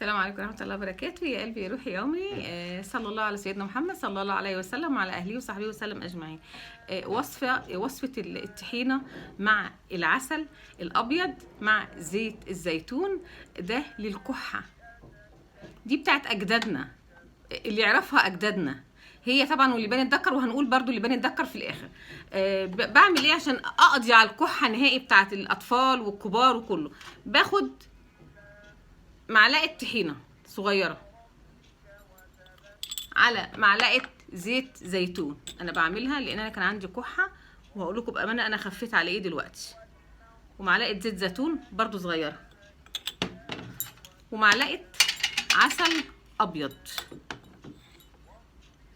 السلام عليكم ورحمة الله وبركاته. يا قلبي يا روحي يا عمري، صلى الله على سيدنا محمد صلى الله عليه وسلم وعلى أهله وصحبه وسلم أجمعين. وصفة الطحينة مع العسل الأبيض مع زيت الزيتون، ده للكحة. دي بتاعت أجدادنا، اللي يعرفها أجدادنا هي طبعا، واللي بان الدكر، وهنقول برضو اللي بان الدكر في الآخر. بعمل إيه عشان أقضي على الكحة نهائي بتاعت الأطفال والكبار وكله؟ باخد معلقه طحينه صغيره على معلقه زيت زيتون. انا بعملها لان انا كان عندي كحه، وهقول لكم بامانه انا خفيت على ايه دلوقتي. ومعلقه زيت زيتون برضو صغيره، ومعلقه عسل ابيض.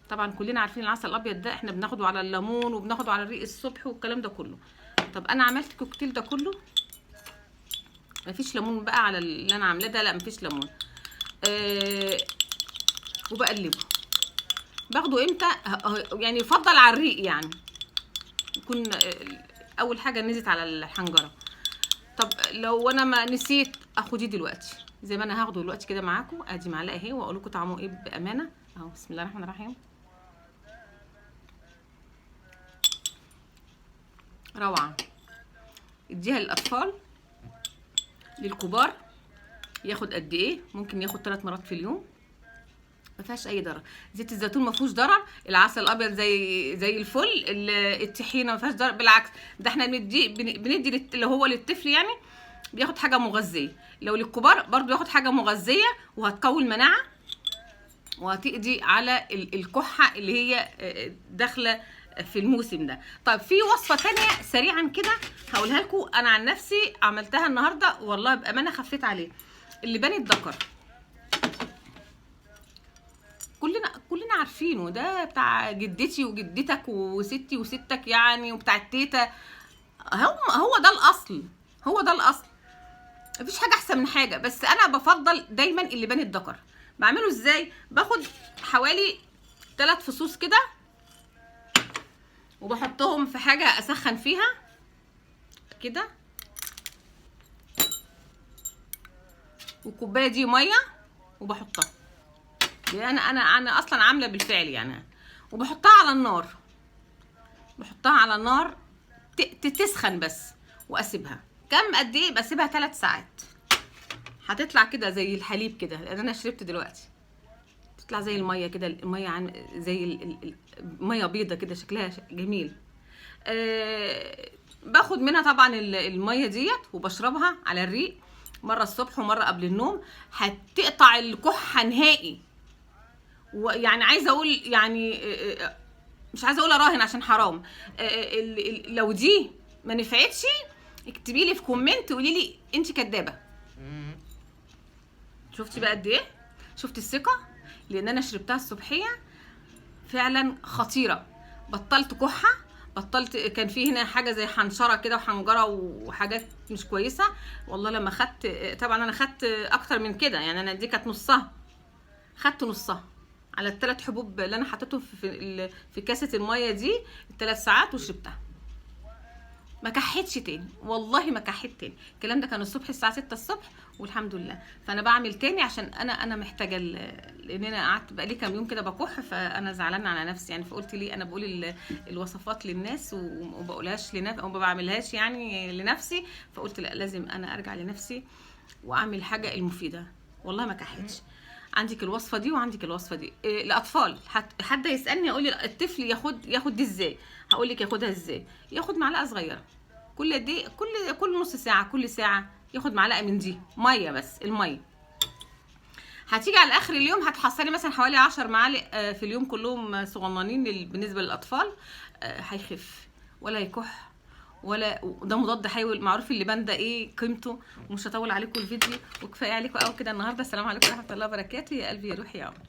طبعا كلنا عارفين العسل الابيض ده احنا بناخده على الليمون وبناخده على الريق الصبح والكلام ده كله. طب انا عملت الكوكتيل ده كله مفيش ليمون بقى على اللي انا عاملاه ده، لا مفيش ليمون. وبقلبه. باخده امتى؟ يعني يفضل على الريق، يعني يكون اول حاجه نزلت على الحنجره. طب لو انا ما نسيت اخديه دلوقتي زي ما انا هاخده دلوقتي كده معاكم، ادي معلقه اهي، واقول لكم طعمه ايه بامانه اهو. بسم الله الرحمن الرحيم، روعه. اديها للاطفال، للكبار ياخد قد ايه؟ ممكن ياخد 3 مرات في اليوم، ما فيهاش اي ضرر. زيت الزيتون ما فيهوش ضرر، العسل الابيض زي الفل، الطحينه ما فيهاش ضرر، بالعكس ده احنا بندي اللي هو للطفل يعني بياخد حاجه مغذيه، لو للكبار برضو ياخد حاجه مغذيه وهتقوي المناعه وهتقضي على الكحه اللي هي داخله في الموسم ده. طيب في وصفه تانية سريعا كده هقولها لكم، انا عن نفسي عملتها النهارده والله بامانه خفيت عليه. اللي بان الذكر كلنا عارفينه، ده بتاع جدتي وجدتك وستي وستك يعني، وبتاع التيتا. هو ده الاصل، هو ده الاصل، مفيش حاجه احسن من حاجه. بس انا بفضل دايما اللي بان الذكر. بعمله ازاي؟ باخد حوالي 3 فصوص كده وبحطهم في حاجه اسخن فيها كده، والكوبايه دي ميه وبحطها، يعني انا اصلا عامله بالفعل يعني، وبحطها على النار. بحطها على النار تسخن بس، واسيبها كم قد ايه؟ بسيبها 3 ساعات. هتطلع كده زي الحليب كده، لان انا شربت دلوقتي. تطلع زي الميه كده، الميه زي الميه بيضه كده، شكلها جميل. باخد منها طبعا الميه ديت وبشربها على الريق، مره الصبح ومره قبل النوم. هتقطع الكحه نهائي. ويعني عايزه اقول يعني مش عايزه اقول اراهن عشان حرام، لو دي ما نفعتش اكتبي لي في كومنت قولي لي انت كدابه. شفتي بقى قد ايه؟ شفتي الثقه؟ لان انا شربتها الصبحيه فعلا خطيره. بطلت كحه، بطلت. كان في هنا حاجه زي حنشره كده وحنجره وحاجات مش كويسه والله. لما خدت، طبعا انا خدت اكتر من كده يعني، انا دي كانت نصها، خدت نصها على ال3 حبوب اللي انا حطيتهم في كاسه الميه دي ال3 ساعات وشربتها. ما كحتش تاني والله، ما كحت تاني. الكلام ده كان الصبح الساعه 6 الصبح والحمد لله. فانا بعمل تاني عشان انا محتاجه، لان انا قعدت بقالي كام يوم كده بكح، فانا زعلانه على نفسي يعني. فقلت لي انا بقول الوصفات للناس وما بقولهاش لنفسي، وما بعملهاش يعني لنفسي. فقلت لا، لازم انا ارجع لنفسي واعمل حاجه المفيده. والله ما كحتش. عندك الوصفه دي وعندك الوصفه دي. الاطفال حد يسالني يقول لي الطفل ياخد دي ازاي؟ هقول لك ياخدها ازاي. ياخد معلقه صغيره كل قد ايه؟ كل نص ساعه، كل ساعه ياخد معلقه من دي ميه، بس الميه. هتيجي على اخر اليوم هتحصلي مثلا حوالي 10 معالق في اليوم، كلهم صغننين بالنسبه للاطفال. هيخف ولا يكح ولا. ده مضاد حيوي معروف اللبان ده ايه قيمته. ومش هطول عليكم الفيديو، وكفايه عليكم قوي كده النهارده. السلام عليكم ورحمه الله وبركاته. يا قلبي يا روحي يا عمري.